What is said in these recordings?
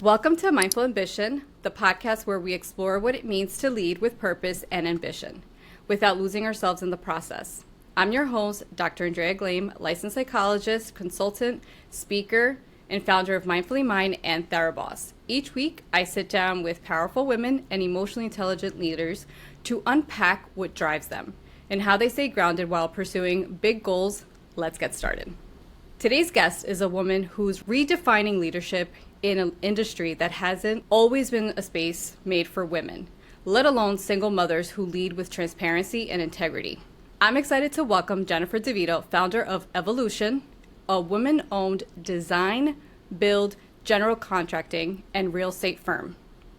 Welcome to Mindful Ambition, the podcast where we explore what it means to lead with purpose and ambition, without losing ourselves in the process. I'm your host, Dr. Andrea, licensed psychologist, consultant, speaker, and founder of Mindfully Mind and Theraboss. Each week, I sit down with powerful women and emotionally intelligent leaders to unpack what drives them and how they stay grounded while pursuing big goals. Let's get started. Today's guest is a woman who's redefining leadership in an industry that hasn't always been a space made for women, let alone single mothers who lead with transparency and integrity. I'm excited to welcome Jennifer DeVito, founder of Evolution, a woman-owned design, build, general contracting, and real estate firm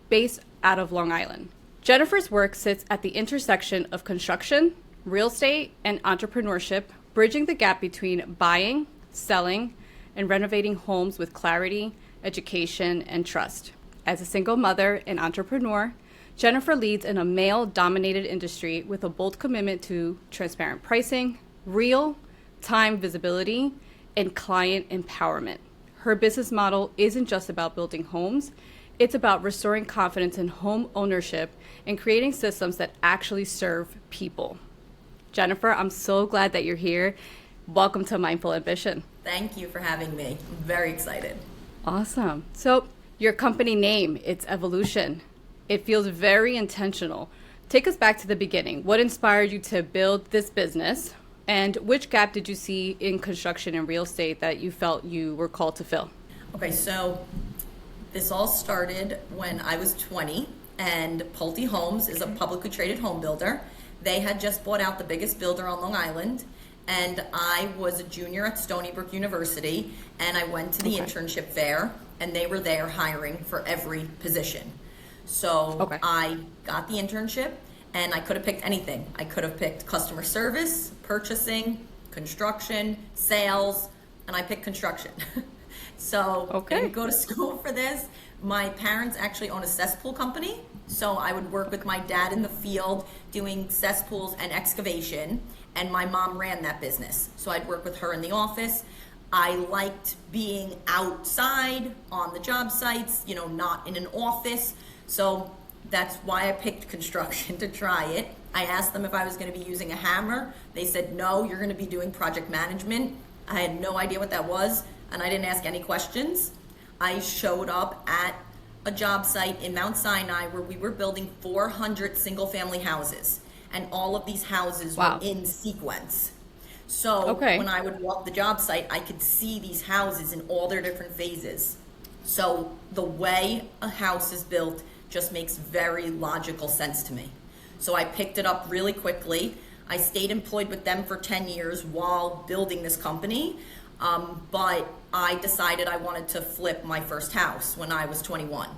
based out of Long Island. Jennifer's work sits at the intersection of construction, real estate, and entrepreneurship, bridging the gap between buying, selling, and renovating homes with clarity, education, and trust. As a single mother and entrepreneur, Jennifer leads in a male-dominated industry with a bold commitment to transparent pricing, real-time visibility, and client empowerment. Her business model isn't just about building homes, it's about restoring confidence in home ownership and creating systems that actually serve people. Jennifer, I'm so glad that you're here. Welcome to Mindful Ambition. Thank you for having me. I'm very excited. Awesome. So your company name, it's Evolution. It feels very intentional. Take us back to the beginning. What inspired you to build this business? And which gap did you see in construction and real estate that you felt you were called to fill? Okay, so this all started when I was 20, and Pulte Homes is a publicly traded home builder. They had just bought out the biggest builder on Long Island, and I was a junior at Stony Brook University, and I went to the internship fair, and they were there hiring for every position. So I got the internship, and I could have picked anything. I could have picked customer service, purchasing, construction, sales, and I picked construction. So I didn't go to school for this. My parents actually own a cesspool company, so I would work with my dad in the field doing cesspools and excavation, and my mom ran that business. So I'd work with her in the office. I liked being outside on the job sites, not in an office. So that's why I picked construction to try it. I asked them if I was going to be using a hammer. They said, no, you're going to be doing project management. I had no idea what that was, and I didn't ask any questions. I showed up at a job site in Mount Sinai where we were building 400 single-family houses, and all of these houses were in sequence. So when I would walk the job site, I could see these houses in all their different phases. So the way a house is built just makes very logical sense to me. So I picked it up really quickly. I stayed employed with them for 10 years while building this company. But I decided I wanted to flip my first house when I was 21.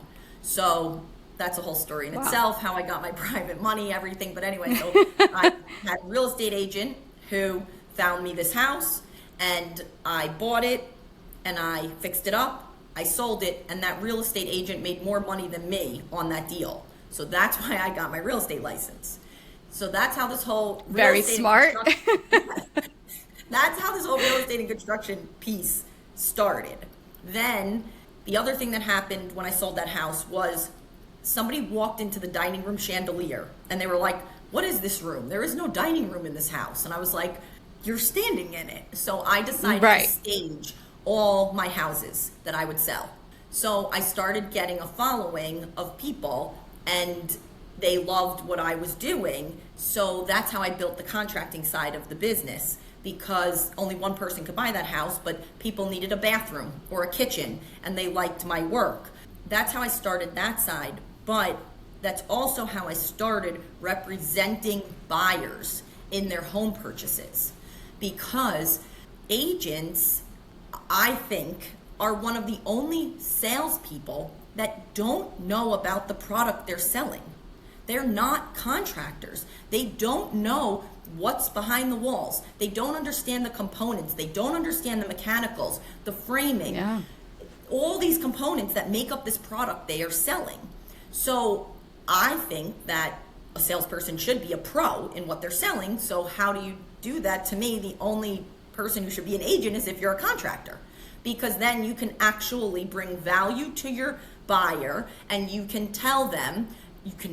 So that's a whole story in itself, how I got my private money, everything. But anyway, so I had a real estate agent who found me this house, and I bought it, and I fixed it up. I sold it, and that real estate agent made more money than me on that deal. So that's why I got my real estate license. So that's how this whole very smart. That's how this whole real estate and construction piece started. Then the other thing that happened when I sold that house was somebody walked into the dining room chandelier, and they were like, what is this room? There is no dining room in this house. And I was like, you're standing in it. So I decided to stage all my houses that I would sell. So I started getting a following of people, and they loved what I was doing. So that's how I built the contracting side of the business, because only one person could buy that house, but people needed a bathroom or a kitchen, and they liked my work. That's how I started that side. But that's also how I started representing buyers in their home purchases, because agents, I think, are one of the only salespeople that don't know about the product they're selling. They're not contractors. They don't know what's behind the walls. They don't understand the components. They don't understand the mechanicals, the framing, all these components that make up this product they are selling. So I think that a salesperson should be a pro in what they're selling. So how do you do that? To me, the only person who should be an agent is if you're a contractor, because then you can actually bring value to your buyer, and you can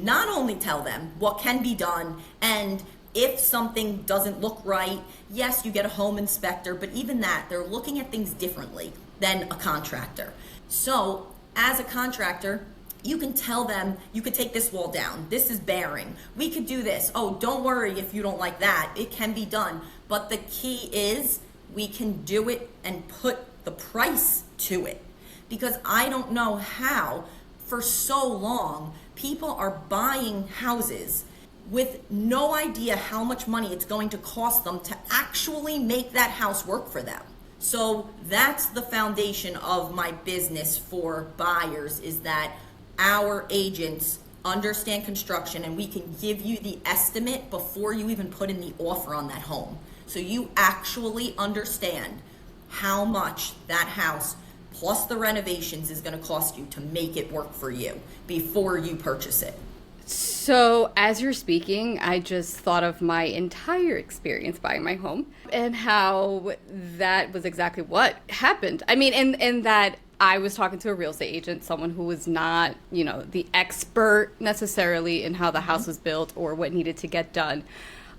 not only tell them what can be done, and if something doesn't look right, yes, you get a home inspector, but even that, they're looking at things differently than a contractor. So as a contractor, you can tell them, you could take this wall down. This is bearing. We could do this. Oh, don't worry if you don't like that. It can be done. But the key is we can do it and put the price to it. Because I don't know how, for so long, people are buying houses with no idea how much money it's going to cost them to actually make that house work for them. So that's the foundation of my business for buyers, is that our agents understand construction, and we can give you the estimate before you even put in the offer on that home. So you actually understand how much that house plus the renovations is going to cost you to make it work for you before you purchase it. So as you're speaking, I just thought of my entire experience buying my home and how that was exactly what happened. I mean, in that I was talking to a real estate agent, someone who was not, the expert necessarily in how the house was built or what needed to get done.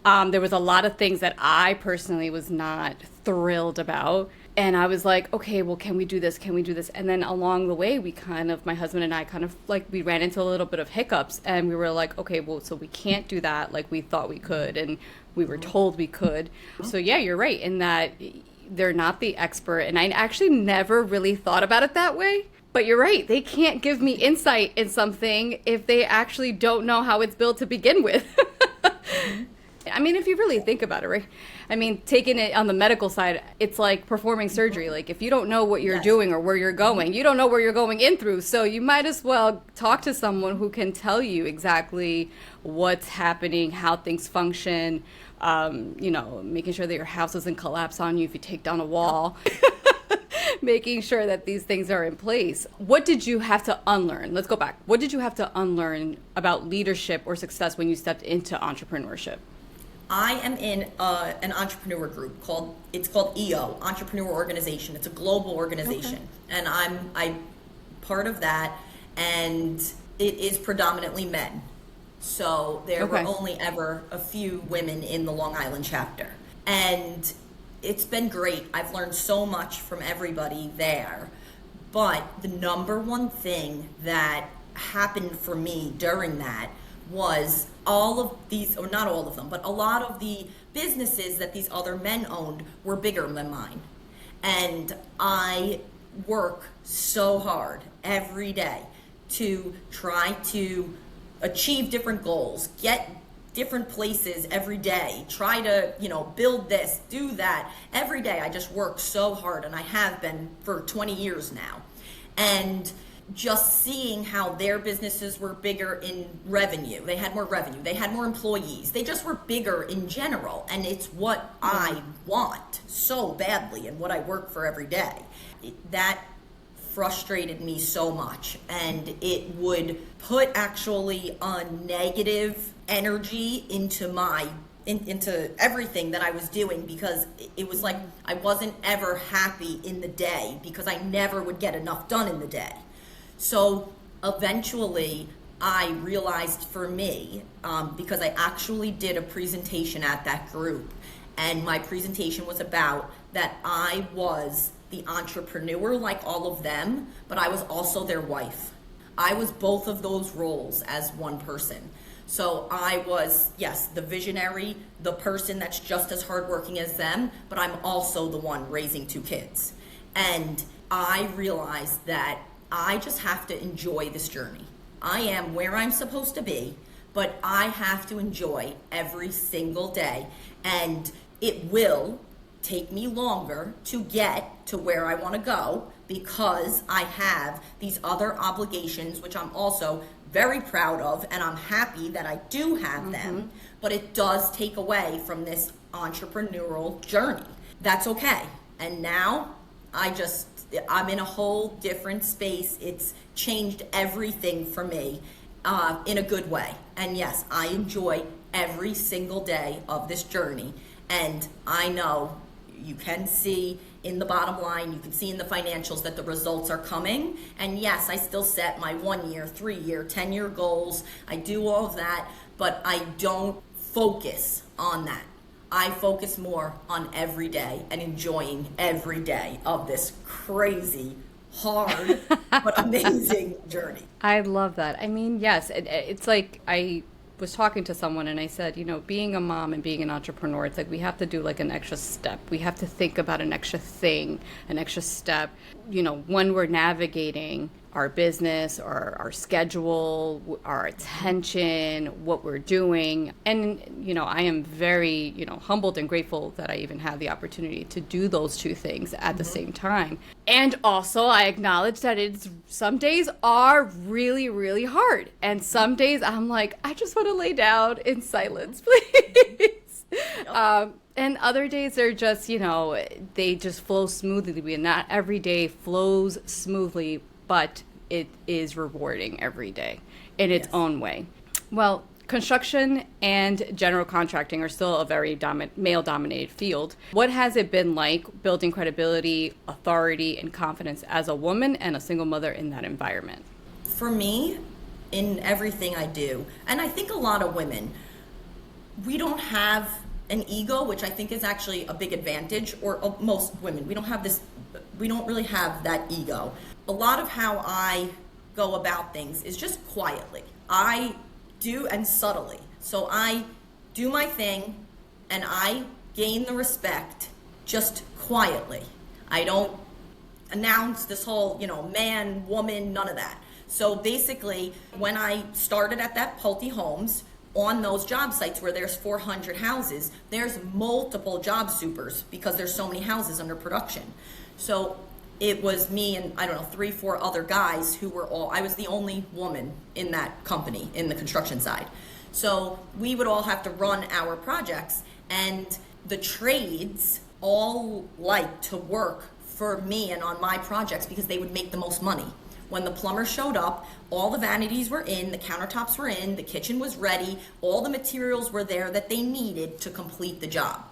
There was a lot of things that I personally was not thrilled about. And I was like, okay, well, can we do this? Can we do this? And then along the way, my husband and I we ran into a little bit of hiccups, and we were like, okay, well, so we can't do that like we thought we could, and we were told we could. So yeah, you're right in that they're not the expert. And I actually never really thought about it that way. But you're right. They can't give me insight in something if they actually don't know how it's built to begin with. I mean, if you really think about it, right? I mean, taking it on the medical side, it's like performing surgery. Like, if you don't know what you're doing or where you're going, you don't know where you're going in through. So you might as well talk to someone who can tell you exactly what's happening, how things function, making sure that your house doesn't collapse on you if you take down a wall. Making sure that these things are in place. What did you have to unlearn? Let's go back. What did you have to unlearn about leadership or success when you stepped into entrepreneurship? I am in an entrepreneur group called EO, Entrepreneur Organization. It's a global organization, and I'm part of that, and it is predominantly men. So there were only ever a few women in the Long Island chapter, and it's been great. I've learned so much from everybody there, but the number one thing that happened for me during that was all of these, or not all of them, but a lot of the businesses that these other men owned were bigger than mine. And I work so hard every day to try to achieve different goals, get different places every day, try to, build this, do that. Every day I just work so hard, and I have been for 20 years now. And just seeing how their businesses were bigger in revenue. They had more revenue. They had more employees. They just were bigger in general. And it's what I want so badly and what I work for every day. That frustrated me so much. And it would put actually a negative energy into into everything that I was doing, because it was like I wasn't ever happy in the day because I never would get enough done in the day. So eventually I realized for me, because I actually did a presentation at that group, and my presentation was about that I was the entrepreneur like all of them, but I was also their wife. I was both of those roles as one person. So I was, yes, the visionary, the person that's just as hardworking as them, but I'm also the one raising 2 kids. And I realized that I just have to enjoy this journey. I am where I'm supposed to be, but I have to enjoy every single day. And it will take me longer to get to where I want to go, because I have these other obligations, which I'm also very proud of, and I'm happy that I do have them, but it does take away from this entrepreneurial journey. That's okay. And now I'm in a whole different space. It's changed everything for me in a good way. And yes, I enjoy every single day of this journey. And I know you can see in the bottom line. You can see in the financials that the results are coming. And yes, I still set my 1 year, 3 year, 10-year goals. I do all of that, but I don't focus on that. I focus more on every day and enjoying every day of this crazy, hard, but amazing journey. I love that. I mean, yes, it's like I was talking to someone and I said, being a mom and being an entrepreneur, it's like we have to do like an extra step. We have to think about an extra thing, an extra step, when we're navigating our business or our schedule, our attention, what we're doing. And, I am very, humbled and grateful that I even have the opportunity to do those two things at the same time. And also I acknowledge that some days are really, really hard. And some days I'm like, I just want to lay down in silence, please. And other days they're just, they just flow smoothly. And not every day flows smoothly, but it is rewarding every day in its own way. Well, construction and general contracting are still a very male-dominated field. What has it been like building credibility, authority, and confidence as a woman and a single mother in that environment? For me, in everything I do, and I think a lot of women, we don't have an ego, which I think is actually a big advantage, or most women, we don't really have that ego. A lot of how I go about things is just quietly. I do, and subtly. So I do my thing and I gain the respect just quietly. I don't announce this whole, man, woman, none of that. So basically, when I started at that Pulte Homes, on those job sites where there's 400 houses, there's multiple job supers because there's so many houses under production. So it was me and 3, 4 other guys who were I was the only woman in that company in the construction side. So we would all have to run our projects, and the trades all like to work for me and on my projects because they would make the most money. When the plumber showed up, all the vanities were in, the countertops were in, the kitchen was ready, all the materials were there that they needed to complete the job.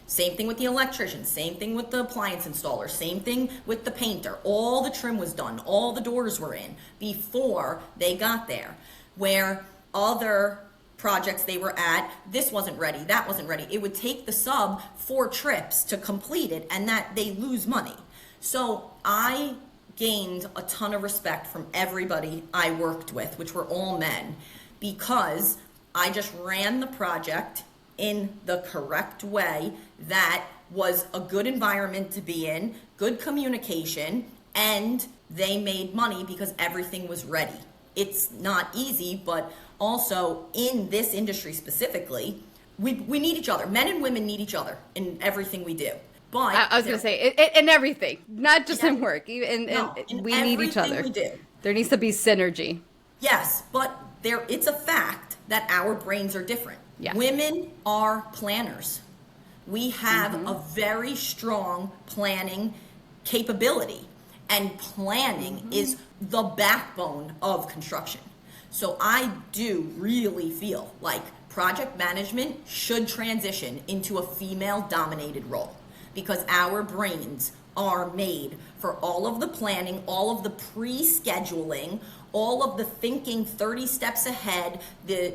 Same thing with the electrician, same thing with the appliance installer, same thing with the painter. All the trim was done, all the doors were in before they got there. Where other projects they were at, this wasn't ready, that wasn't ready. It would take the sub 4 trips to complete it, and that they lose money. So I gained a ton of respect from everybody I worked with, which were all men, because I just ran the project in the correct way that was a good environment to be in, good communication, and they made money because everything was ready. It's not easy, but also in this industry specifically, we need each other. Men and women need each other in everything we do. But I was going to say, in everything, not just in work. We need each other. We do. There needs to be synergy. Yes, but it's a fact that our brains are different. Yeah. Women are planners. We have a very strong planning capability, and planning is the backbone of construction. So I do really feel like project management should transition into a female-dominated role, because our brains are made for all of the planning, all of the pre-scheduling, all of the thinking 30 steps ahead, the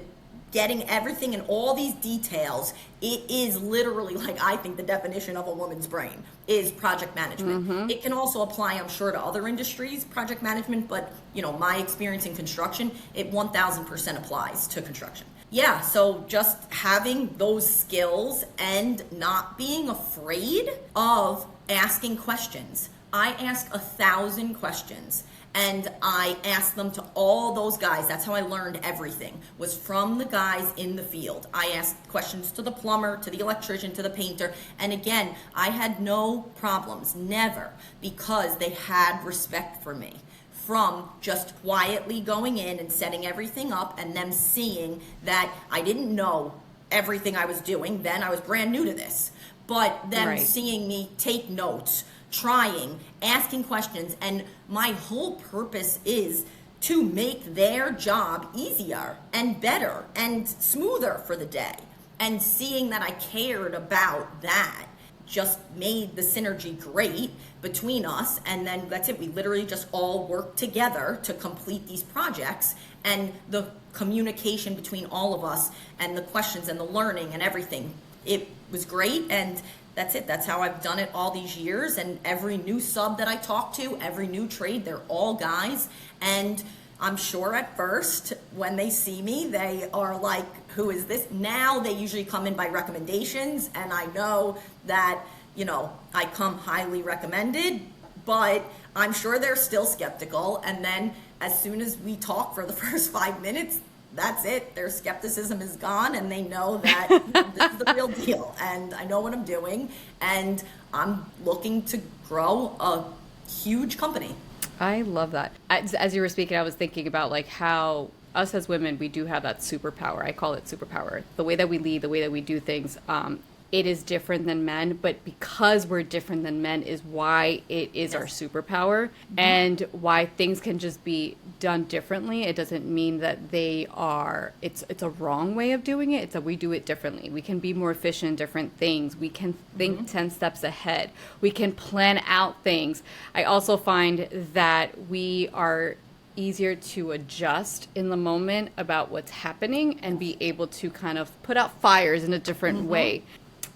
getting everything in all these details. It is literally, like, I think the definition of a woman's brain is project management. It can also apply, I'm sure, to other industries, project management, but my experience in construction, it 1000% applies to construction. Yeah, so just having those skills and not being afraid of asking questions. I ask 1,000 questions, and I asked them to all those guys. That's how I learned everything, was from the guys in the field. I asked questions to the plumber, to the electrician, to the painter, and again, I had no problems, never, because they had respect for me. From just quietly going in and setting everything up, and them seeing that I didn't know everything I was doing then. I was brand new to this. But them seeing me take notes, trying, asking questions, and my whole purpose is to make their job easier and better and smoother for the day. And seeing that I cared about that just made the synergy great between us, and then that's it. We literally just all work together to complete these projects, and the communication between all of us and the questions and the learning and everything, it was great. And that's it. That's how I've done it all these years. And every new sub that I talk to, every new trade, they're all guys. And I'm sure at first when they see me, they are like, who is this? Now they usually come in by recommendations, and I know that, you know, I come highly recommended, but I'm sure they're still skeptical. And then as soon as we talk for the first 5 minutes, that's it. Their skepticism is gone, and they know that this is the real deal, and I know what I'm doing, and I'm looking to grow a huge company. I love that. As you were speaking, I was thinking about like how us as women, we do have that superpower. I call it superpower. The way that we lead, the way that we do things, it is different than men, but because we're different than men is why it is our superpower, and why things can just be done differently. It doesn't mean that it's a wrong way of doing it. It's that we do it differently. We can be more efficient in different things. We can think 10 steps ahead. We can plan out things. I also find that we are easier to adjust in the moment about what's happening and be able to kind of put out fires in a different way.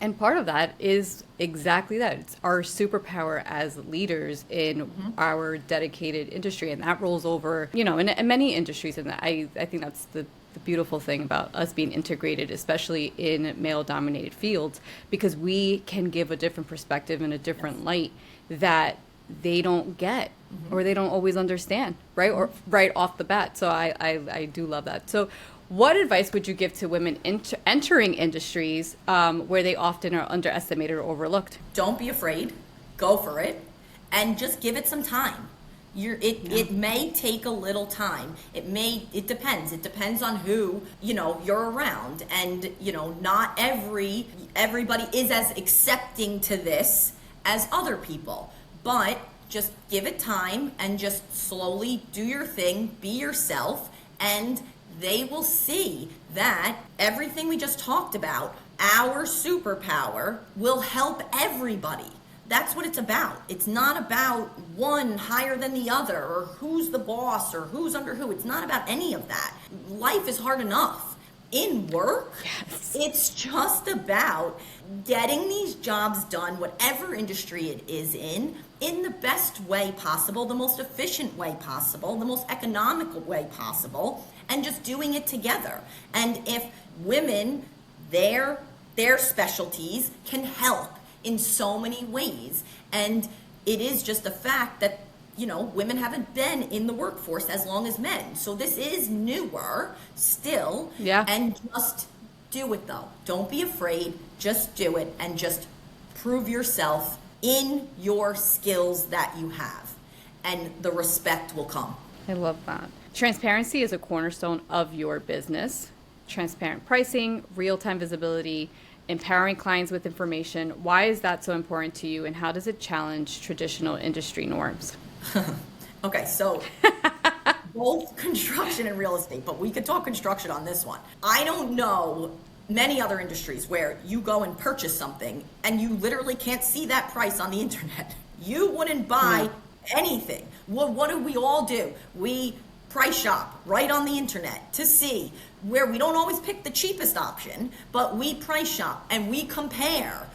And part of that is exactly that. It's our superpower as leaders in our dedicated industry. And that rolls over, you know, in many industries. And I think that's the beautiful thing about us being integrated, especially in male-dominated fields, because we can give a different perspective and a different light that they don't get or they don't always understand, right? Or right off the bat. So I do love that. So what advice would you give to women entering industries where they often are underestimated or overlooked? Don't be afraid. Go for it. And just give it some time. It may take a little time. It depends. It depends on who, you know, you're around. And, you know, not everybody is as accepting to this as other people. But just give it time and just slowly do your thing, be yourself, and they will see that everything we just talked about, our superpower, will help everybody. That's what it's about. It's not about one higher than the other, or who's the boss, or who's under who. It's not about any of that. Life is hard enough. In work, it's just about getting these jobs done, whatever industry it is in the best way possible, the most efficient way possible, the most economical way possible, and just doing it together. And if women, their specialties can help in so many ways, and it is just a fact that, you know, women haven't been in the workforce as long as men. So this is newer still. Yeah. And just do it though. Don't be afraid. Just do it and just prove yourself in your skills that you have. And the respect will come. I love that. Transparency is a cornerstone of your business. Transparent pricing, real-time visibility, empowering clients with information. Why is that so important to you, and how does it challenge traditional industry norms? Okay, so both construction and real estate, but we could talk construction on this one. I don't know many other industries where you go and purchase something and you literally can't see that price on the internet. You wouldn't buy anything. Well, what do we all do? We price shop right on the internet to see where we don't always pick the cheapest option, but we price shop and we compare.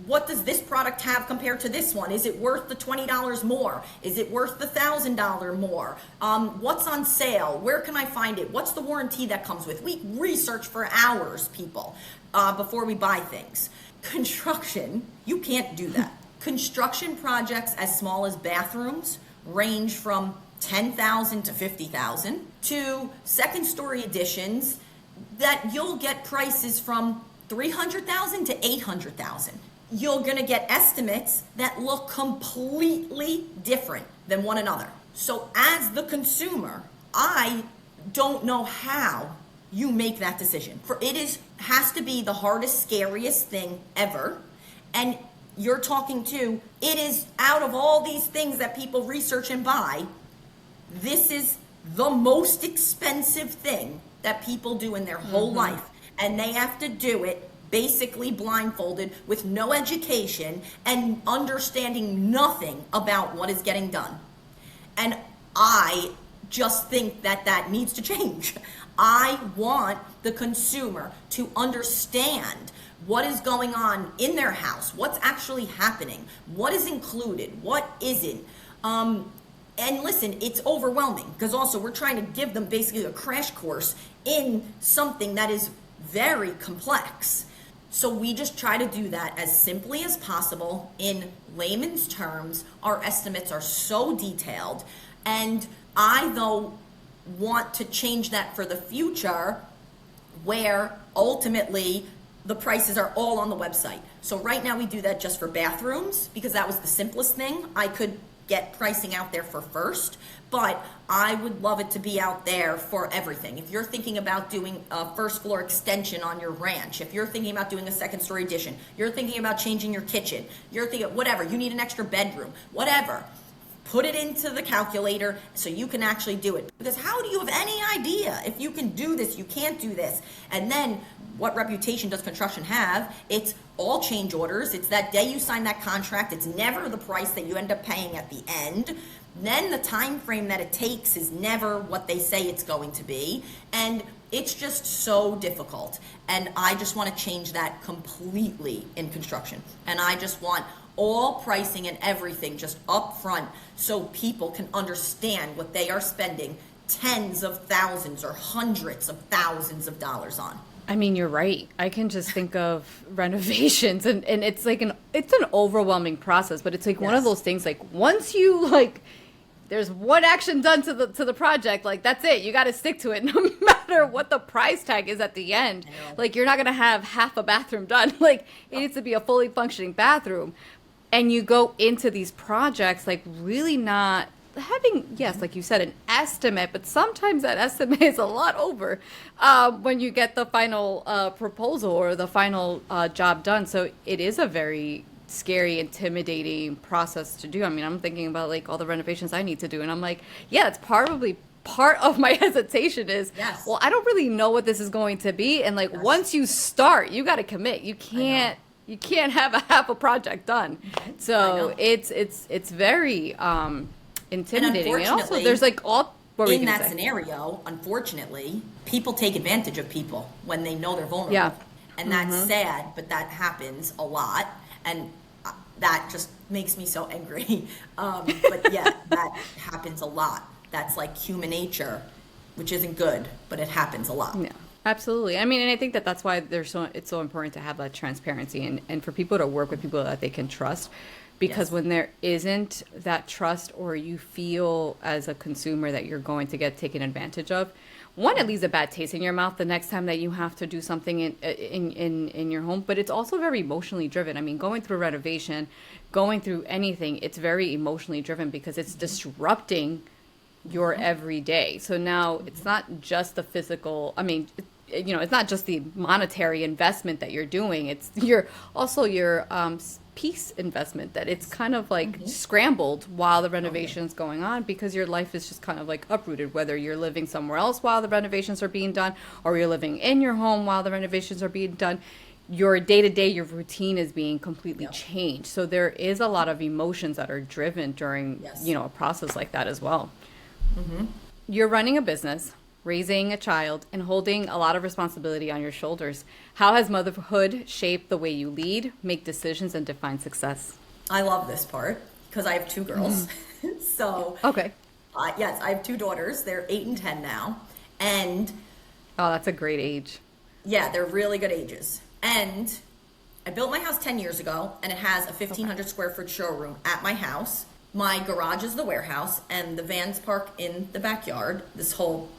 What does this product have compared to this one? Is it worth the $20 more? Is it worth the $1,000 more? What's on sale? Where can I find it? What's the warranty that comes with? We research for hours, people, before we buy things. Construction, you can't do that. Construction projects as small as bathrooms range from $10,000 to $50,000 to second-story additions that you'll get prices from $300,000 to $800,000. You're going to get estimates that look completely different than one another. So as the consumer, I don't know how you make that decision. For it has to be the hardest, scariest thing ever. And you're talking to, it is out of all these things that people research and buy, this is the most expensive thing that people do in their whole life. And they have to do it basically blindfolded with no education and understanding nothing about what is getting done. And I just think that needs to change. I want the consumer to understand what is going on in their house, what's actually happening, what is included, what isn't. And listen, it's overwhelming because also we're trying to give them basically a crash course in something that is very complex. So we just try to do that as simply as possible in layman's terms. Our estimates are so detailed. And I, though, want to change that for the future where ultimately the prices are all on the website. So right now we do that just for bathrooms because that was the simplest thing. I could get pricing out there for first, but I would love it to be out there for everything. If you're thinking about doing a first floor extension on your ranch, if you're thinking about doing a second story addition, you're thinking about changing your kitchen, you're thinking whatever, you need an extra bedroom, whatever, put it into the calculator so you can actually do it. Because how do you have any idea if you can do this, you can't do this? And then what reputation does construction have? It's all change orders. It's that day you sign that contract. It's never the price that you end up paying at the end. Then the time frame that it takes is never what they say it's going to be. And it's just so difficult. And I just want to change that completely in construction. And I just want all pricing and everything just up front so people can understand what they are spending tens of thousands or hundreds of thousands of dollars on. I mean, you're right. I can just think of renovations and it's like it's an overwhelming process, but it's like one of those things, like once you like, there's one action done to the project, like that's it. You got to stick to it no matter what the price tag is at the end. Like you're not going to have half a bathroom done. Like it needs to be a fully functioning bathroom. And you go into these projects like really not having, yes, like you said, an estimate, but sometimes that estimate is a lot over when you get the final proposal or the final job done. So it is a very scary, intimidating process to do. I mean, I'm thinking about like all the renovations I need to do, and I'm like, yeah, it's probably part of my hesitation is, well, I don't really know what this is going to be. And like once you start, you got to commit. You can't have a half a project done. So it's very intimidating. And also there's like all in that scenario, unfortunately, people take advantage of people when they know they're vulnerable. Yeah. And that's sad, but that happens a lot. And that just makes me so angry. But yeah, that happens a lot. That's like human nature, which isn't good, but it happens a lot. Yeah. Absolutely. I mean, and I think that's why it's so important to have that transparency and for people to work with people that they can trust. Because when there isn't that trust, or you feel as a consumer that you're going to get taken advantage of, one, it leaves a bad taste in your mouth the next time that you have to do something in your home. But it's also very emotionally driven. I mean, going through renovation, going through anything, it's very emotionally driven because it's disrupting your everyday. So now it's not just the physical, I mean, it's not just the monetary investment that you're doing. It's your peace investment, that it's kind of like scrambled while the renovation's going on, because your life is just kind of like uprooted, whether you're living somewhere else while the renovations are being done or you're living in your home while the renovations are being done. Your day-to-day, your routine is being completely changed. So there is a lot of emotions that are driven during a process like that as well. You're running a business, raising a child, and holding a lot of responsibility on your shoulders. How has motherhood shaped the way you lead, make decisions, and define success? I love this part because I have two girls. So, yes, I have two daughters. They're 8 and 10 now. And oh, that's a great age. Yeah, they're really good ages. And I built my house 10 years ago, and it has a 1,500 square foot showroom at my house. My garage is the warehouse, and the vans park in the backyard. This whole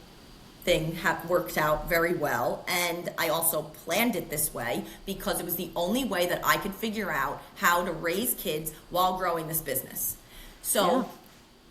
thing worked out very well, and I also planned it this way because it was the only way that I could figure out how to raise kids while growing this business. So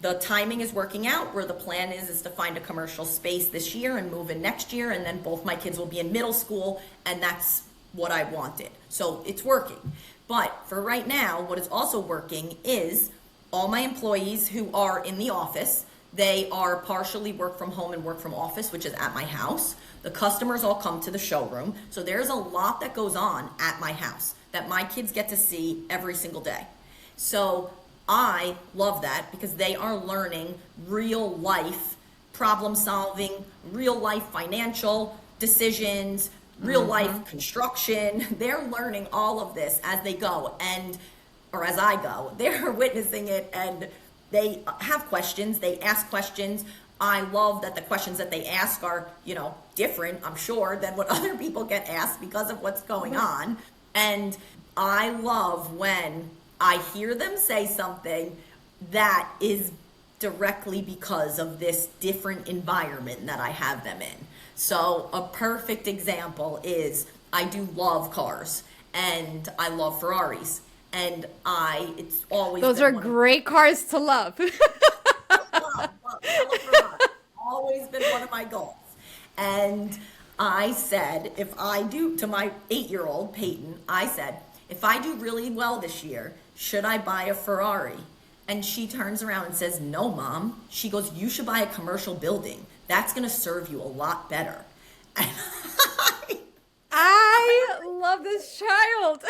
the timing is working out, where the plan is to find a commercial space this year and move in next year, and then both my kids will be in middle school, and that's what I wanted. So it's working. But for right now, what is also working is all my employees who are in the office, They are partially work from home and work from office, which is at my house. The customers all come to the showroom. So there's a lot that goes on at my house that my kids get to see every single day. So I love that because they are learning real life problem solving, real life financial decisions, real life construction. They're learning all of this as they go or as I go. They're witnessing it and they have questions, they ask questions. I love that the questions that they ask are, different, I'm sure, than what other people get asked because of what's going on. And I love when I hear them say something that is directly because of this different environment that I have them in. So a perfect example is I do love cars and I love Ferraris. And it's always those are great cars to love. Always been one of my goals. And I said, if I do, to my 8-year-old Peyton, I said, if I do really well this year, should I buy a Ferrari? And she turns around and says, no, Mom. She goes, you should buy a commercial building. That's going to serve you a lot better. And I love this child.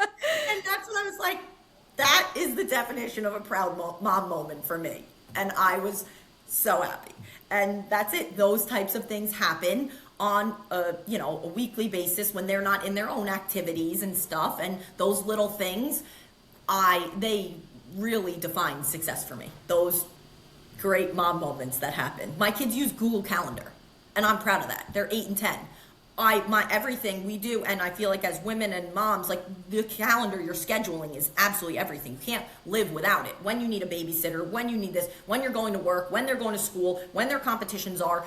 And that's what I was like, that is the definition of a proud mom moment for me. And I was so happy. And that's it. Those types of things happen on a weekly basis when they're not in their own activities and stuff. And those little things, they really define success for me. Those great mom moments that happen. My kids use Google Calendar, and I'm proud of that. They're 8 and 10. Everything we do, and I feel like as women and moms, like the calendar, your scheduling is absolutely everything. You can't live without it. When you need a babysitter, when you need this, when you're going to work, when they're going to school, when their competitions are,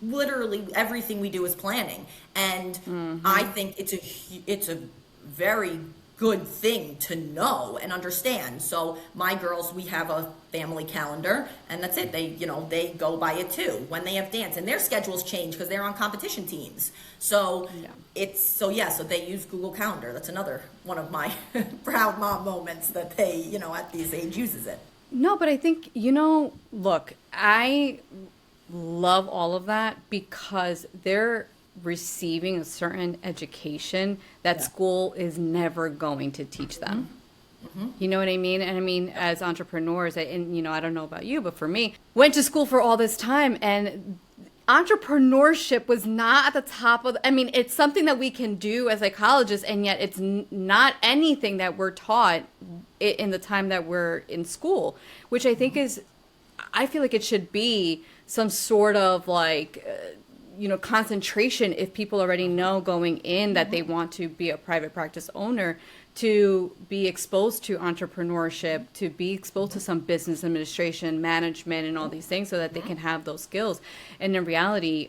literally everything we do is planning. And I think it's a very good thing to know and understand. So my girls, we have a family calendar and that's it. They go by it too when they have dance, and their schedules change because they're on competition teams. So so they use Google Calendar. That's another one of my proud mom moments that they, at this age uses it. No, but I think, look, I love all of that because they're receiving a certain education that school is never going to teach them. You know what I mean? And I mean, as entrepreneurs, I don't know about you, but for me, went to school for all this time, and entrepreneurship was not at the top of, it's something that we can do as psychologists, and yet it's not anything that we're taught in the time that we're in school, which I think I feel like it should be some sort of like, concentration if people already know going in that they want to be a private practice owner, to be exposed to entrepreneurship, to be exposed to some business administration, management, and all these things so that they can have those skills. And in reality,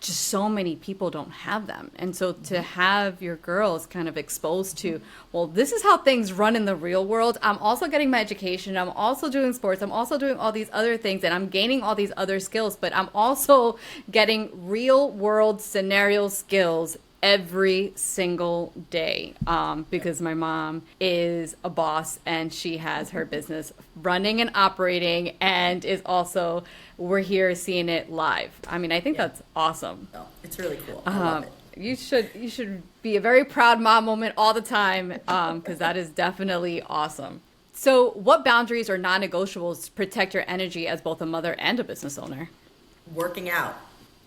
just so many people don't have them. And so to have your girls kind of exposed to, well, this is how things run in the real world. I'm also getting my education. I'm also doing sports. I'm also doing all these other things, and I'm gaining all these other skills, but I'm also getting real world scenario skills every single day, because my mom is a boss and she has her business running and operating, and is also, we're here seeing it live. I think that's awesome. Oh, it's really cool. I love it. You should be a very proud mom moment all the time, because that is definitely awesome. So what boundaries or non-negotiables protect your energy as both a mother and a business owner? Working out.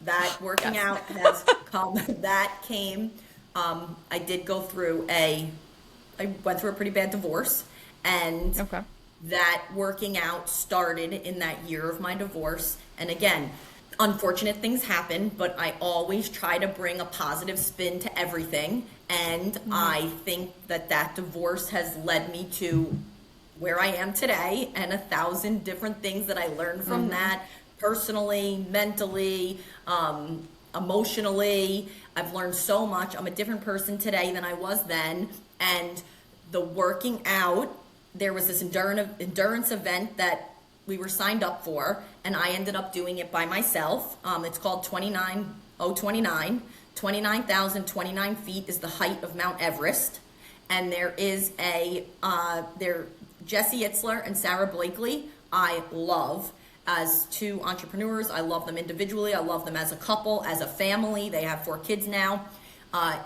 That working out has come, I did go through I went through a pretty bad divorce, and that working out started in that year of my divorce. And again, unfortunate things happen, but I always try to bring a positive spin to everything. And I think that divorce has led me to where I am today, and 1,000 different things that I learned from that. Personally, mentally, emotionally, I've learned so much. I'm a different person today than I was then. And the working out, there was this endurance event that we were signed up for, and I ended up doing it by myself. It's called 29029. 29,029 feet is the height of Mount Everest. And there is Jesse Itzler and Sarah Blakely, I love. as two entrepreneurs. I love them individually. I love them as a couple, as a family. They have 4 kids now.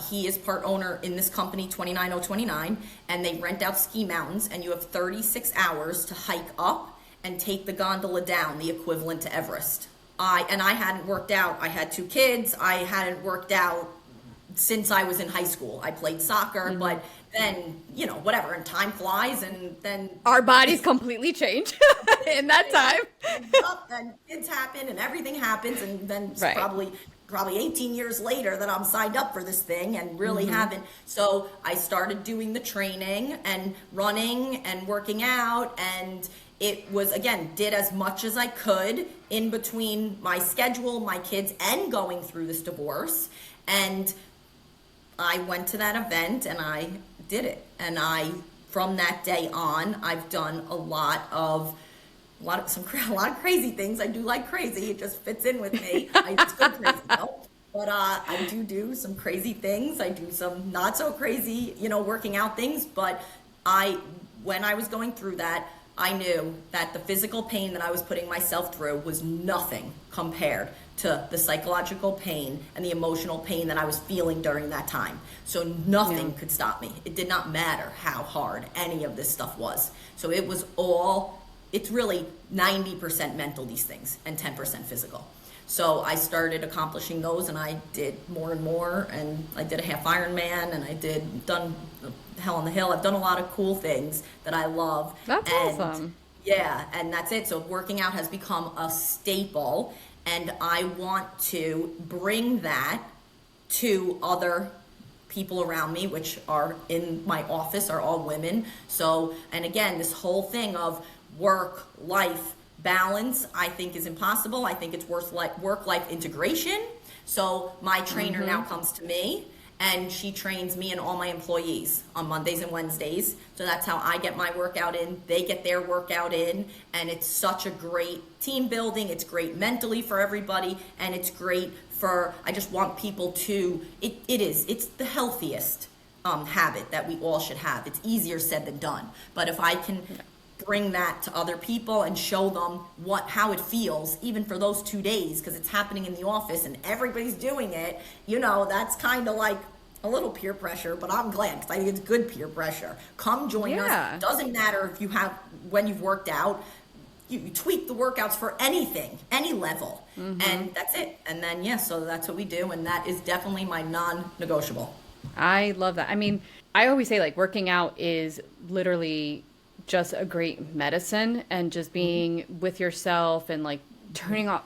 He is part owner in this company, 29029, and they rent out ski mountains, and you have 36 hours to hike up and take the gondola down, the equivalent to Everest. I hadn't worked out. I had 2 kids. I hadn't worked out since I was in high school. I played soccer, but then, whatever, and time flies, and then our bodies completely change in that time. And kids happen, and everything happens, and then it's Right. probably 18 years later that I'm signed up for this thing and really haven't. So I started doing the training and running and working out, and it was, again, did as much as I could in between my schedule, my kids, and going through this divorce. And I went to that event and I did it. And from that day on, I've done a lot of crazy things. I do like crazy. It just fits in with me. It's good crazy though. But I do some crazy things. I do some not so crazy, working out things. But when I was going through that, I knew that the physical pain that I was putting myself through was nothing compared to the psychological pain and the emotional pain that I was feeling during that time. So nothing could stop me. It did not matter how hard any of this stuff was. So it's really 90% mental, these things, and 10% physical. So I started accomplishing those, and I did more and more, and I did a half Ironman, and I done Hell on the Hill. I've done a lot of cool things that I love. That's awesome. Yeah, and that's it. So working out has become a staple, and I want to bring that to other people around me, which are in my office, are all women. So, and again, this whole thing of work-life balance, I think, is impossible. I think it's work-life integration. So my trainer now comes to me, and she trains me and all my employees on Mondays and Wednesdays. So that's how I get my workout in. They get their workout in. And it's such a great team building. It's great mentally for everybody. And it's great I just want people to, it's the healthiest habit that we all should have. It's easier said than done. But if I can bring that to other people and show them how it feels, even for those 2 days, because it's happening in the office and everybody's doing it, that's kind of like a little peer pressure, but I'm glad, because I think it's good peer pressure. Come join us. Doesn't matter if when you've worked out, you tweak the workouts for anything, any level, and that's it. And then, so that's what we do, and that is definitely my non-negotiable. I love that. I mean, I always say, like, working out is literally just a great medicine, and just being with yourself and, like, turning off,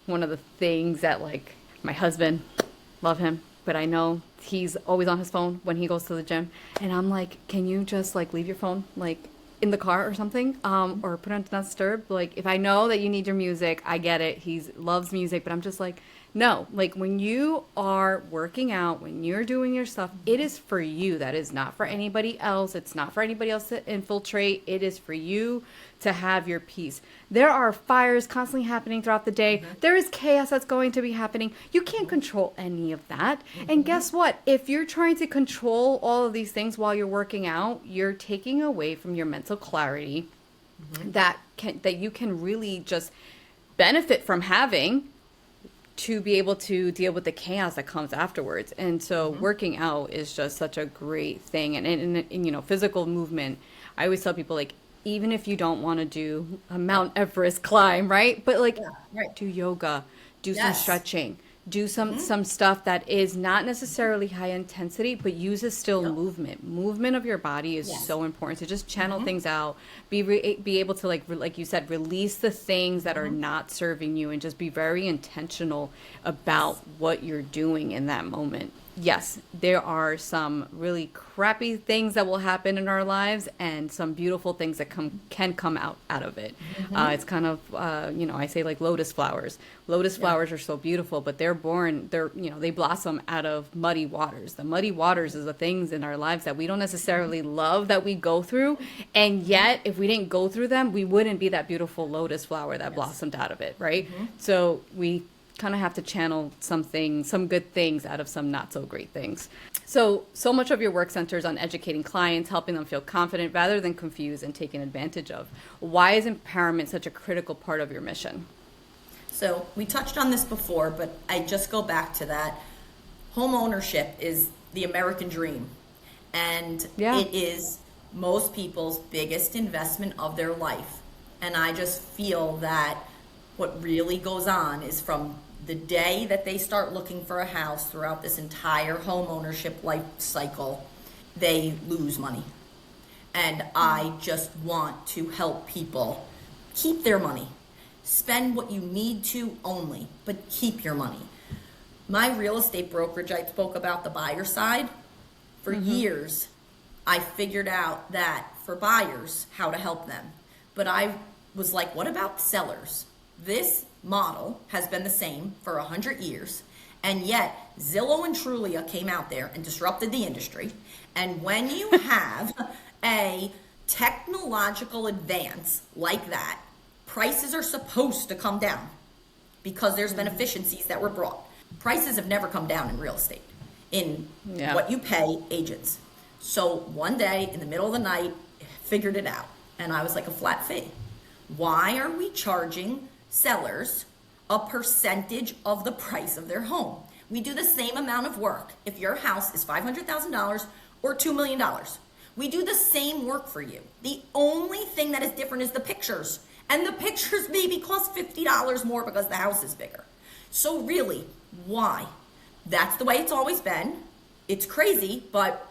one of the things that, like, my husband, love him, but I know he's always on his phone when he goes to the gym, and I'm like, can you just, like, leave your phone, like, in the car or something, or put on Do Not Disturb? Like, if I know that you need your music, I get it. He loves music, but I'm just like, no, like, when you are working out, when you're doing your stuff, it is for you. That is not for anybody else. It's not for anybody else to infiltrate. It is for you to have your peace. There are fires constantly happening throughout the day. There is chaos that's going to be happening. You can't control any of that. And guess what? If you're trying to control all of these things while you're working out, you're taking away from your mental clarity that you can really just benefit from having, to be able to deal with the chaos that comes afterwards. And so working out is just such a great thing. And physical movement, I always tell people, like, even if you don't want to do a Mount Everest climb, right? But, like, do yoga, do some stretching, do some stuff that is not necessarily high intensity, but uses still movement of your body is so important. So just channel things out, be able to, like you said, release the things that are not serving you, and just be very intentional about what you're doing in that moment. Yes, there are some really crappy things that will happen in our lives, and some beautiful things that can come out of it. It's kind of, I say, like, lotus flowers. Lotus flowers are so beautiful, but they blossom out of muddy waters. The muddy waters is the things in our lives that we don't necessarily love, that we go through. And yet, if we didn't go through them, we wouldn't be that beautiful lotus flower that blossomed out of it, right? So we kind of have to channel some good things out of some not so great things. So much of your work centers on educating clients, helping them feel confident rather than confused and taken advantage of. Why is empowerment such a critical part of your mission? So we touched on this before, but I just go back to that. Home ownership is the American dream. And it is most people's biggest investment of their life. And I just feel that what really goes on is from the day that they start looking for a house throughout this entire home ownership life cycle, they lose money. And I just want to help people keep their money. Spend what you need to only, but keep your money. My real estate brokerage, I spoke about the buyer side. For years, I figured out that for buyers, how to help them. But I was like, what about sellers? This model has been the same for 100 years, and yet Zillow and Trulia came out there and disrupted the industry. And when you have a technological advance like that, prices are supposed to come down because there's been efficiencies that were brought. Prices have never come down in real estate, in what you pay agents. So one day in the middle of the night, figured it out. And I was like, a flat fee. Why are we charging sellers a percentage of the price of their home? We do the same amount of work if your house is $500,000 or $2 million. We do the same work for you. The only thing that is different is the pictures. And the pictures maybe cost $50 more because the house is bigger. So really, why? That's the way it's always been. It's crazy, but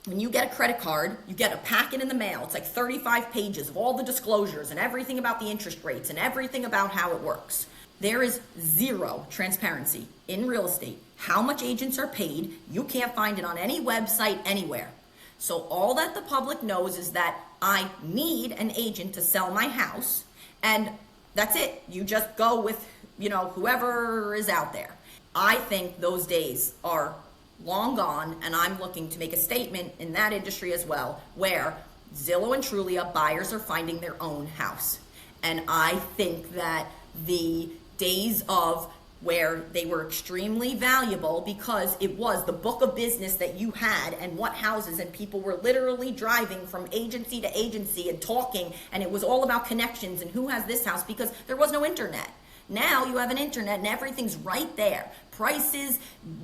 when you get a credit card, you get a packet in the mail. It's like 35 pages of all the disclosures and everything about the interest rates and everything about how it works. There is zero transparency in real estate. How much agents are paid, you can't find it on any website anywhere. So all that the public knows is that I need an agent to sell my house, and that's it. You just go with, whoever is out there. I think those days are long gone, and I'm looking to make a statement in that industry as well, where Zillow and Trulia buyers are finding their own house. And I think that the days of where they were extremely valuable because it was the book of business that you had and what houses, and people were literally driving from agency to agency and talking, and it was all about connections and who has this house because there was no internet. Now you have an internet and everything's right there. Prices,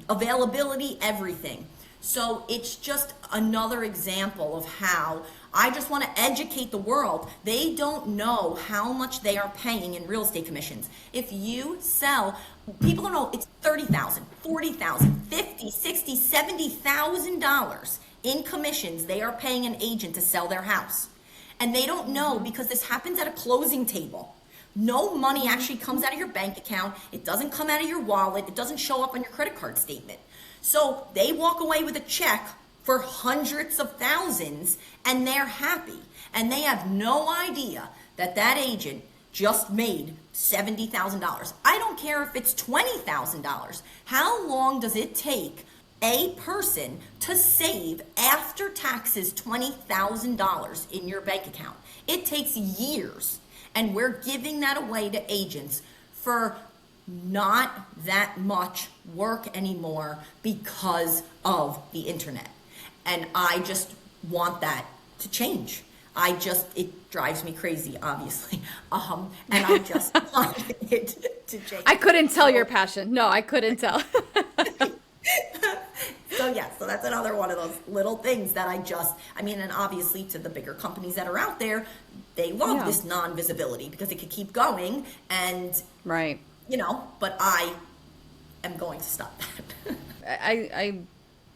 availability, everything. So it's just another example of how I just want to educate the world. They don't know how much they are paying in real estate commissions. If you sell, people don't know it's $30,000, $40,000, $50,000, $60,000, $70,000 in commissions they are paying an agent to sell their house. And they don't know because this happens at a closing table. No money actually comes out of your bank account. It doesn't come out of your wallet. It doesn't show up on your credit card statement. So they walk away with a check for hundreds of thousands and they're happy. And they have no idea that that agent just made $70,000. I don't care if it's $20,000. How long does it take a person to save after taxes $20,000 in your bank account? It takes years. And we're giving that away to agents for not that much work anymore because of the internet. And I just want that to change. It drives me crazy, obviously. And I just want it to change. I couldn't tell your passion. No, I couldn't tell. So that's another one of those little things that and obviously to the bigger companies that are out there, they love this non-visibility because it could keep going and, right. But I am going to stop that. I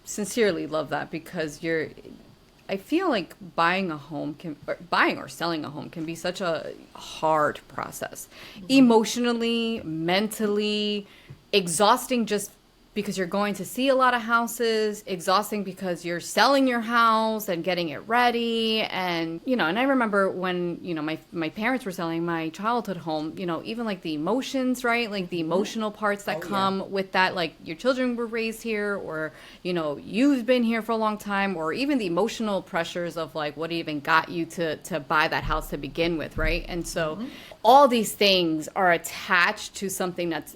sincerely love that because I feel like buying or selling a home can be such a hard process, emotionally, mentally, exhausting just because you're going to see a lot of houses, exhausting because you're selling your house and getting it ready. And, and I remember when, my parents were selling my childhood home, even like the emotions, right? Like the emotional parts that come with that, like your children were raised here or, you've been here for a long time, or even the emotional pressures of like what even got you to buy that house to begin with, right? And so all these things are attached to something that's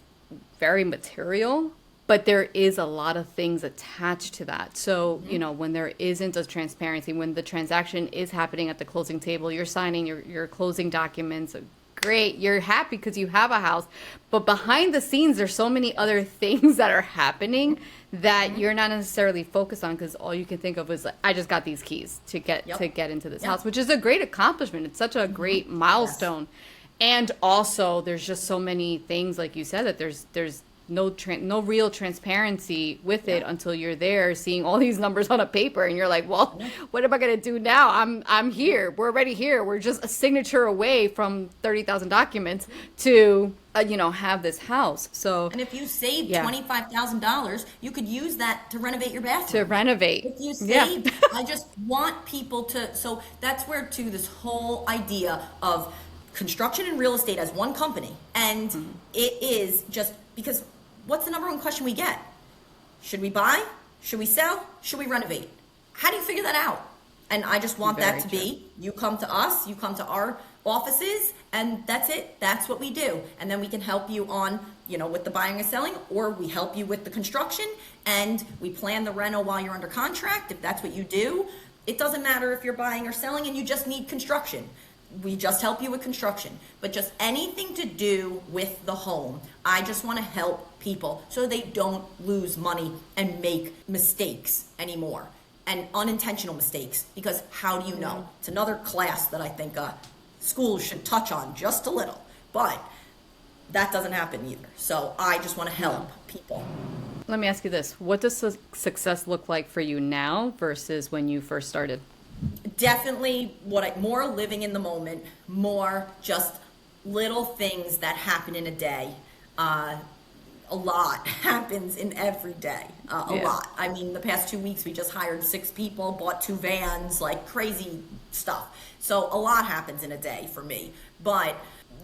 very material, but there is a lot of things attached to that. So, when there isn't a transparency, when the transaction is happening at the closing table, you're signing your closing documents. Great, you're happy because you have a house. But behind the scenes, there's so many other things that are happening that you're not necessarily focused on, because all you can think of is, like, I just got these keys to get into this house, which is a great accomplishment. It's such a great milestone. Yes. And also, there's just so many things, like you said, that there's no real transparency with it until you're there seeing all these numbers on a paper, and you're like, well, what am I going to do now? I'm here. We're already here. We're just a signature away from 30,000 documents to have this house. So, and if you save $25,000, you could use that to renovate your bathroom. If you save, I just want people to. So that's where this whole idea of construction and real estate as one company, and it is just because. What's the number one question we get? Should we buy? Should we sell? Should we renovate? How do you figure that out? And I just want that to be, you come to us, you come to our offices, and that's it. That's what we do. And then we can help you on, with the buying and selling, or we help you with the construction, and we plan the reno while you're under contract, if that's what you do. It doesn't matter if you're buying or selling and you just need construction. We just help you with construction, but just anything to do with the home. I just want to help people so they don't lose money and make mistakes anymore, and unintentional mistakes, because how do you know? It's another class that I think schools should touch on just a little, but that doesn't happen either. So I just want to help people. Let me ask you this. What does success look like for you now versus when you first started? Definitely more living in the moment, more just little things that happen in a day. A lot happens in every day. A lot. I mean, the past 2 weeks we just hired 6 people, bought 2 vans, like crazy stuff. So a lot happens in a day for me. But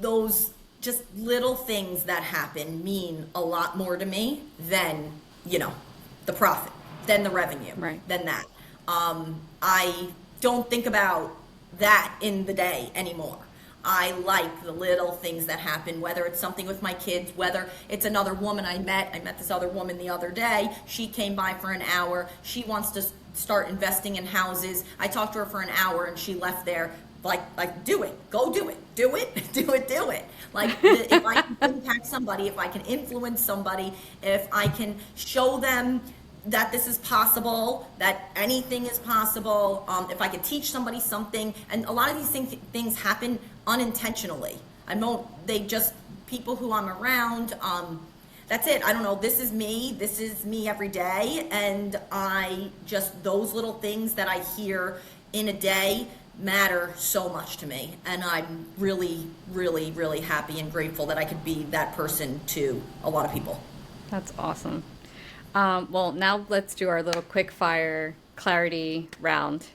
those just little things that happen mean a lot more to me than, the profit, than the revenue, than that. I don't think about that in the day anymore. I like the little things that happen, whether it's something with my kids, whether it's another woman I met this other woman the other day. She came by for an hour. She wants to start investing in houses. I talked to her for an hour and she left there like do it, go do it, do it, do it, do it. Like, if I can impact somebody, if I can influence somebody, if I can show them that this is possible, that anything is possible, if I could teach somebody something, and a lot of these things happen unintentionally. People who I'm around, that's it. I don't know, this is me every day, and those little things that I hear in a day matter so much to me, and I'm really, really, really happy and grateful that I could be that person to a lot of people. That's awesome. Well, now let's do our little quick fire clarity round.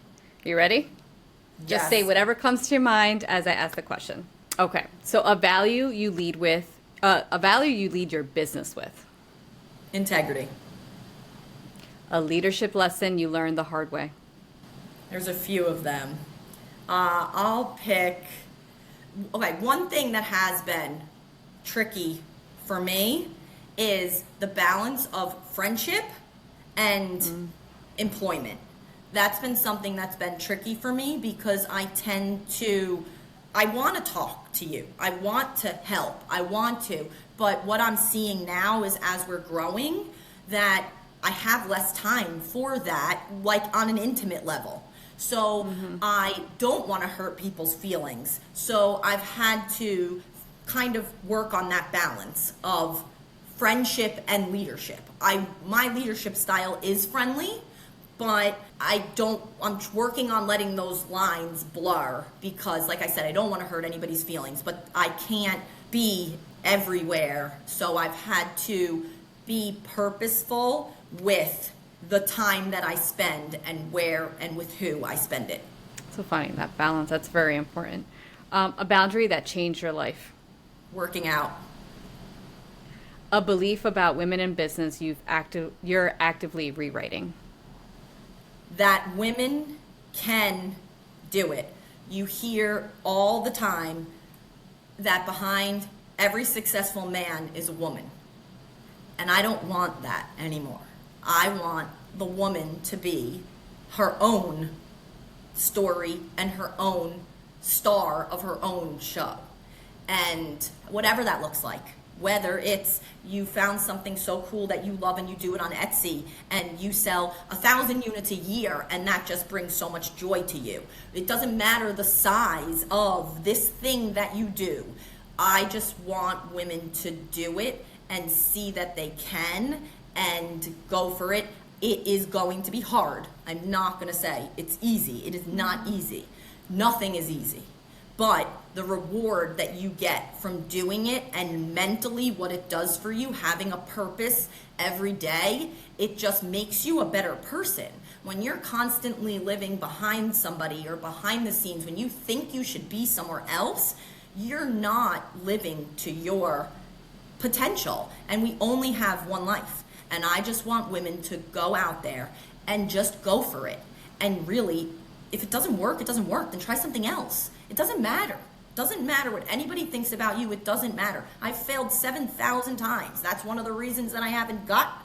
You ready? Yes. Just say whatever comes to your mind as I ask the question. Okay. So a value you lead your business with. Integrity. A leadership lesson you learned the hard way. There's a few of them. I'll pick, one thing that has been tricky for me is the balance of friendship and employment. That's been something that's been tricky for me, because I want to talk to you. I want to help. But what I'm seeing now is, as we're growing, that I have less time for that, like on an intimate level. So I don't want to hurt people's feelings. So I've had to kind of work on that balance of friendship and leadership. My leadership style is friendly, but I'm working on letting those lines blur, because, like I said, I don't want to hurt anybody's feelings, but I can't be everywhere. So I've had to be purposeful with the time that I spend and where and with who I spend it. So finding that balance, that's very important. A boundary that changed your life. Working out. A belief about women in business you're actively rewriting. That women can do it. You hear all the time that behind every successful man is a woman. And I don't want that anymore. I want the woman to be her own story and her own star of her own show. And whatever that looks like, whether it's you found something so cool that you love and you do it on Etsy and you sell 1,000 units a year and that just brings so much joy to you. It doesn't matter the size of this thing that you do. I just want women to do it and see that they can and go for it. It is going to be hard. I'm not going to say it's easy. It is not easy. Nothing is easy. But the reward that you get from doing it and mentally what it does for you, having a purpose every day, it just makes you a better person. When you're constantly living behind somebody or behind the scenes, when you think you should be somewhere else, you're not living to your potential. And we only have one life. And I just want women to go out there and just go for it. And really, if it doesn't work, it doesn't work. Then try something else. It doesn't matter. It doesn't matter what anybody thinks about you. It doesn't matter. I've failed 7,000 times. That's one of the reasons that I haven't got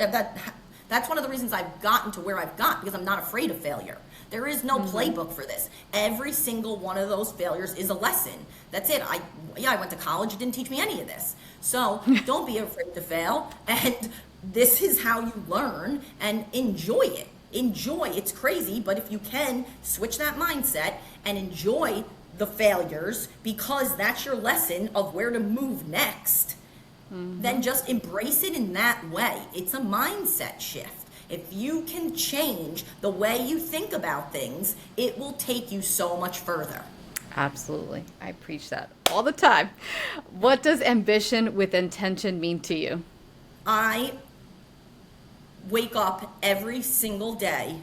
that's one of the reasons I've gotten to where I've got, because I'm not afraid of failure. There is no playbook for this. Every single one of those failures is a lesson. That's it. I went to college. It didn't teach me any of this. So don't be afraid to fail. And this is how you learn, and enjoy it. Enjoy. It's crazy, but if you can switch that mindset and enjoy the failures, because that's your lesson of where to move next, then just embrace it in that way. It's a mindset shift. If you can change the way you think about things, it will take you so much further. Absolutely. I preach that all the time. What does ambition with intention mean to you? I wake up every single day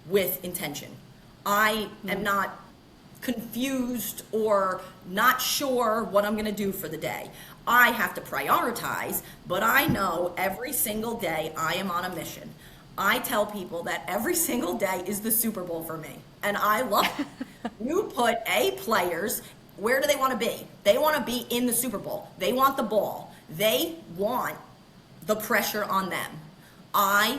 with intention. I am not confused or not sure what I'm going to do for the day. I have to prioritize, but I know every single day I am on a mission. I tell people that every single day is the Super Bowl for me, and I love it. You put A players, where do they want to be? They want to be in the Super Bowl. They want the ball. They want the pressure on them. I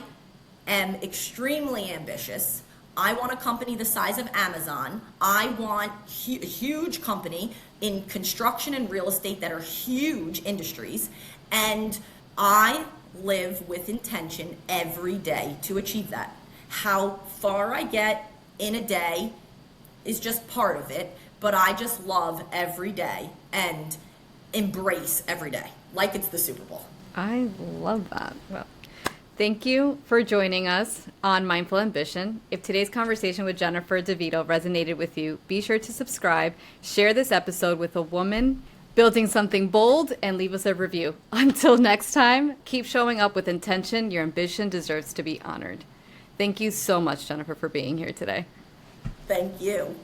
am extremely ambitious. I want a company the size of Amazon. I want a huge company in construction and real estate that are huge industries. And I live with intention every day to achieve that. How far I get in a day is just part of it, but I just love every day and embrace every day like it's the Super Bowl. I love that. Well, thank you for joining us on Mindful Ambition. If today's conversation with Jennifer DeVito resonated with you, be sure to subscribe, share this episode with a woman building something bold, and leave us a review. Until next time, keep showing up with intention. Your ambition deserves to be honored. Thank you so much, Jennifer, for being here today. Thank you.